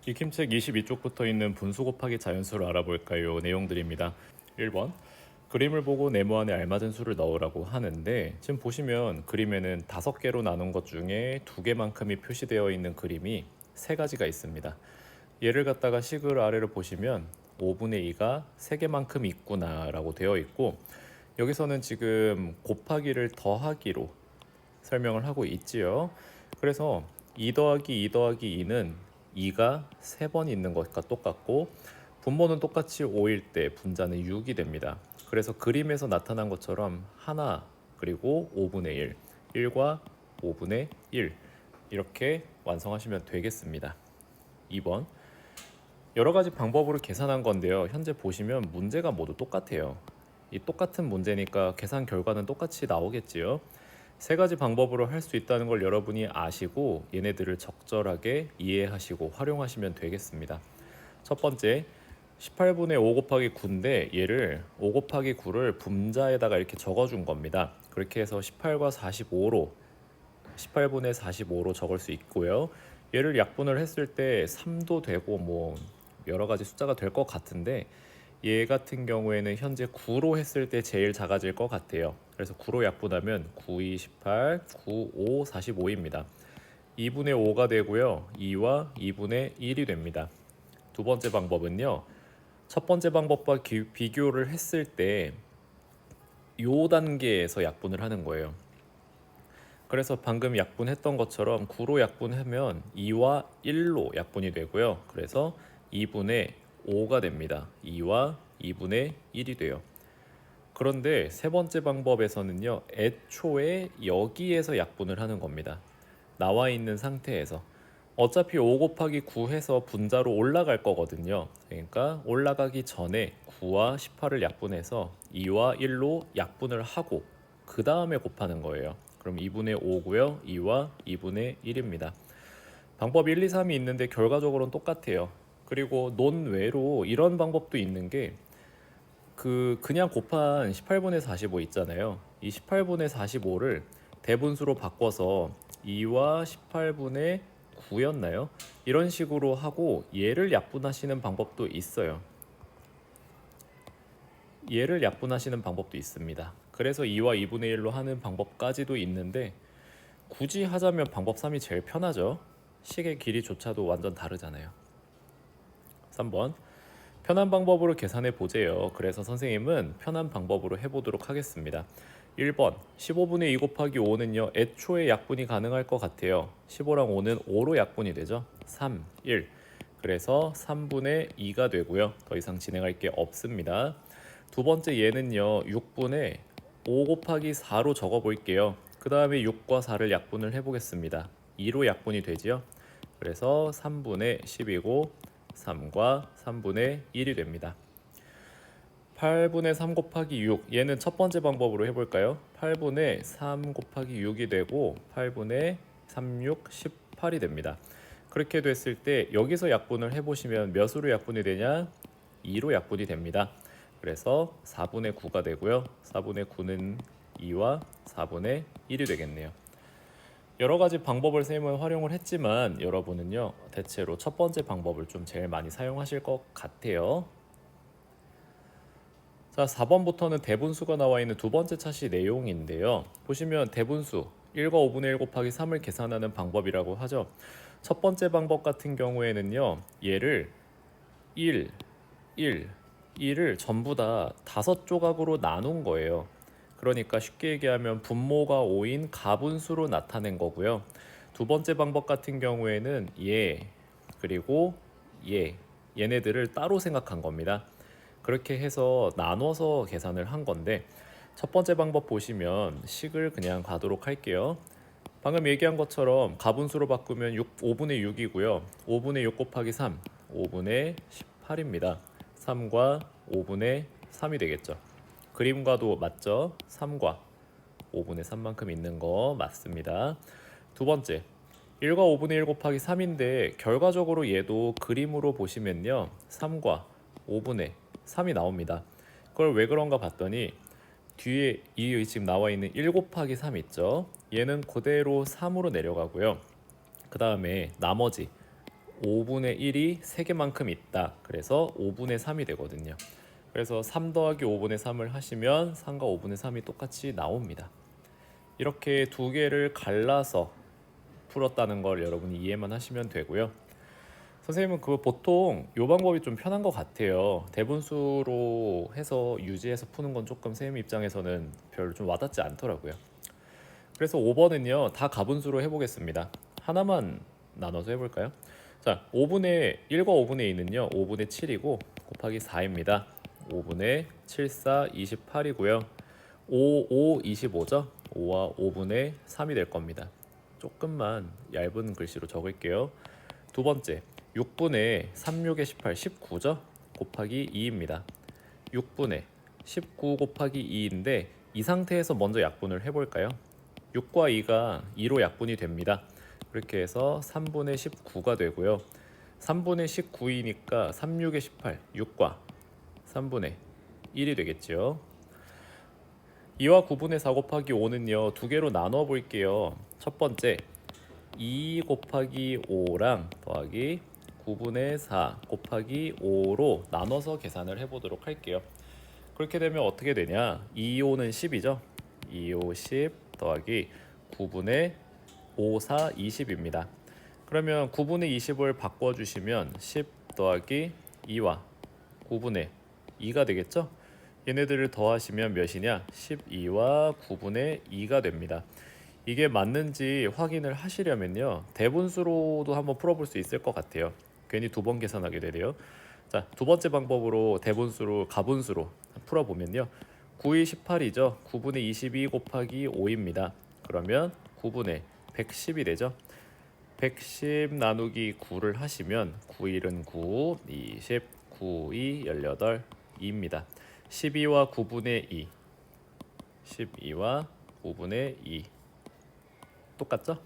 익힘책 22쪽부터 있는 분수 곱하기 자연수를 알아볼까요? 내용들입니다. 1번 그림을 보고 네모 안에 알맞은 수를 넣으라고 하는데 지금 보시면 그림에는 5개로 나눈 것 중에 2개만큼이 표시되어 있는 그림이 3가지가 있습니다. 얘를 갖다가 식을 아래로 보시면 5분의 2가 3개만큼 있구나 라고 되어 있고, 여기서는 지금 곱하기를 더하기로 설명을 하고 있지요. 그래서 2 더하기 2 더하기 2는 2가 3번 있는 것과 똑같고, 분모는 똑같이 5일 때 분자는 6이 됩니다. 그래서 그림에서 나타난 것처럼 하나 그리고 5분의 1, 1과 5분의 1 이렇게 완성하시면 되겠습니다. 2번 여러 가지 방법으로 계산한 건데요. 현재 보시면 문제가 모두 똑같아요. 이 똑같은 문제니까 계산 결과는 똑같이 나오겠지요. 3가지 방법으로 할 수 있다는 걸 여러분이 아시고 얘네들을 적절하게 이해하시고 활용하시면 되겠습니다. 첫 번째, 18분의 5 곱하기 9인데 얘를 5 곱하기 9를 분자에다가 이렇게 적어준 겁니다. 그렇게 해서 18과 45로 18분의 45로 적을 수 있고요. 얘를 약분을 했을 때 3도 되고 뭐 여러 가지 숫자가 될 것 같은데, 얘 같은 경우에는 현재 9로 했을 때 제일 작아질 것 같아요. 그래서 9로 약분하면 9, 2, 18, 9, 5, 45입니다. 2분의 5가 되고요. 2와 2분의 1이 됩니다. 두 번째 방법은요. 첫 번째 방법과 비교를 했을 때 요 단계에서 약분을 하는 거예요. 그래서 방금 약분했던 것처럼 9로 약분하면 2와 1로 약분이 되고요. 그래서 2분의 5가 됩니다. 2와 2분의 1이 돼요. 그런데 세 번째 방법에서는요, 애초에 여기에서 약분을 하는 겁니다. 나와 있는 상태에서. 어차피 5 곱하기 9 해서 분자로 올라갈 거거든요. 그러니까 올라가기 전에 9와 18을 약분해서 2와 1로 약분을 하고 그 다음에 곱하는 거예요. 그럼 2분의 5고요. 2와 2분의 1입니다. 방법 1, 2, 3이 있는데 결과적으로는 똑같아요. 그리고 논외로 이런 방법도 있는 게, 그냥 곱한 18분의 45 있잖아요. 이 18분의 45를 대분수로 바꿔서 2와 18분의 9였나요? 이런 식으로 하고 얘를 약분하시는 방법도 있어요. 얘를 약분하시는 방법도 있습니다. 그래서 2와 2분의 1로 하는 방법까지도 있는데, 굳이 하자면 방법 3이 제일 편하죠. 식의 길이조차도 완전 다르잖아요. 3번 편한 방법으로 계산해 보세요. 그래서 선생님은 편한 방법으로 해보도록 하겠습니다. 1번 15분의 2 곱하기 5는요 애초에 약분이 가능할 것 같아요. 15랑 5는 5로 약분이 되죠. 3, 1. 그래서 3분의 2가 되고요. 더 이상 진행할 게 없습니다. 두 번째 얘는요 6분의 5 곱하기 4로 적어 볼게요. 그 다음에 6과 4를 약분을 해보겠습니다. 2로 약분이 되지요. 그래서 3분의 10이고 3과 3분의 1이 됩니다. 8분의 3 곱하기 6, 얘는 첫 번째 방법으로 해볼까요? 8분의 3 곱하기 6이 되고 8분의 36, 18이 됩니다. 그렇게 됐을 때 여기서 약분을 해보시면 몇으로 약분이 되냐? 2로 약분이 됩니다. 그래서 4분의 9가 되고요. 4분의 9는 2와 4분의 1이 되겠네요. 여러 가지 방법을 쌤은 활용을 했지만 여러분은요 대체로 첫 번째 방법을 좀 제일 많이 사용하실 것 같아요. 자, 4번부터는 대분수가 나와 있는 두 번째 차시 내용인데요. 보시면 대분수 1과 5분의 1 곱하기 3을 계산하는 방법이라고 하죠. 첫 번째 방법 같은 경우에는요 얘를 1, 1, 1을 전부 다 5조각으로 나눈 거예요. 그러니까 쉽게 얘기하면 분모가 5인 가분수로 나타낸 거고요. 두 번째 방법 같은 경우에는 얘 그리고 얘네들을 따로 생각한 겁니다. 그렇게 해서 나눠서 계산을 한 건데, 첫 번째 방법 보시면 식을 그냥 가도록 할게요. 방금 얘기한 것처럼 가분수로 바꾸면 5분의 6이고요. 5분의 6 곱하기 3, 5분의 18입니다. 3과 5분의 3이 되겠죠. 그림과도 맞죠? 3과 5분의 3만큼 있는 거 맞습니다. 두 번째, 1과 5분의 1 곱하기 3인데 결과적으로 얘도 그림으로 보시면요 3과 5분의 3이 나옵니다. 그걸 왜 그런가 봤더니 뒤에 이 지금 나와 있는 1 곱하기 3 있죠. 얘는 그대로 3으로 내려가고요. 그 다음에 나머지 5분의 1이 3개만큼 있다. 그래서 5분의 3이 되거든요. 그래서 3 더하기 5분의 3을 하시면 3과 5분의 3이 똑같이 나옵니다. 이렇게 두 개를 갈라서 풀었다는 걸 여러분이 이해만 하시면 되고요. 선생님은 그 보통 이 방법이 좀 편한 것 같아요. 대분수로 해서 유지해서 푸는 건 조금 선생님 입장에서는 별로 좀 와닿지 않더라고요. 그래서 5번은요 다 가분수로 해보겠습니다. 하나만 나눠서 해볼까요? 자, 5분의 1과 5분의 2는요 5분의 7이고 곱하기 4입니다. 5분의 7, 4, 28이고요. 5, 5, 25죠? 5와 5분의 3이 될 겁니다. 조금만 얇은 글씨로 적을게요. 두 번째, 6분의 3, 6에 18, 19죠? 곱하기 2입니다. 6분의 19 곱하기 2인데 이 상태에서 먼저 약분을 해볼까요? 6과 2가 2로 약분이 됩니다. 그렇게 해서 3분의 19가 되고요. 3분의 19이니까 3, 6에 18, 6과 3분의 1이 되겠죠. 2와 9분의 4 곱하기 5는요 두 개로 나눠 볼게요. 첫 번째 2 곱하기 5랑 더하기 9분의 4 곱하기 5로 나눠서 계산을 해보도록 할게요. 그렇게 되면 어떻게 되냐? 2, 5는 10이죠. 2, 5, 10 더하기 9분의 5, 4, 20입니다. 그러면 9분의 20을 바꿔주시면 10 더하기 2와 9분의 2가 되겠죠? 얘네들을 더하시면 몇이냐? 12와 9분의 2가 됩니다. 이게 맞는지 확인을 하시려면요 대분수로도 한번 풀어볼 수 있을 것 같아요. 괜히 두 번 계산하게 되네요. 자, 두 번째 방법으로 대분수로 가분수로 풀어보면요 9이 18이죠. 9분의 22 곱하기 5입니다. 그러면 9분의 110이 되죠. 110 나누기 9를 하시면 9일은 9, 20, 9, 2, 18, 2입니다. 12와 9분의 2, 12와 9분의 2 똑같죠?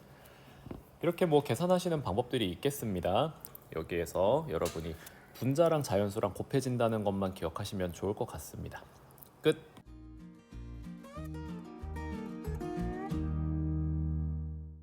이렇게 뭐 계산하시는 방법들이 있겠습니다. 여기에서 여러분이 분자랑 자연수랑 곱해진다는 것만 기억하시면 좋을 것 같습니다. 끝.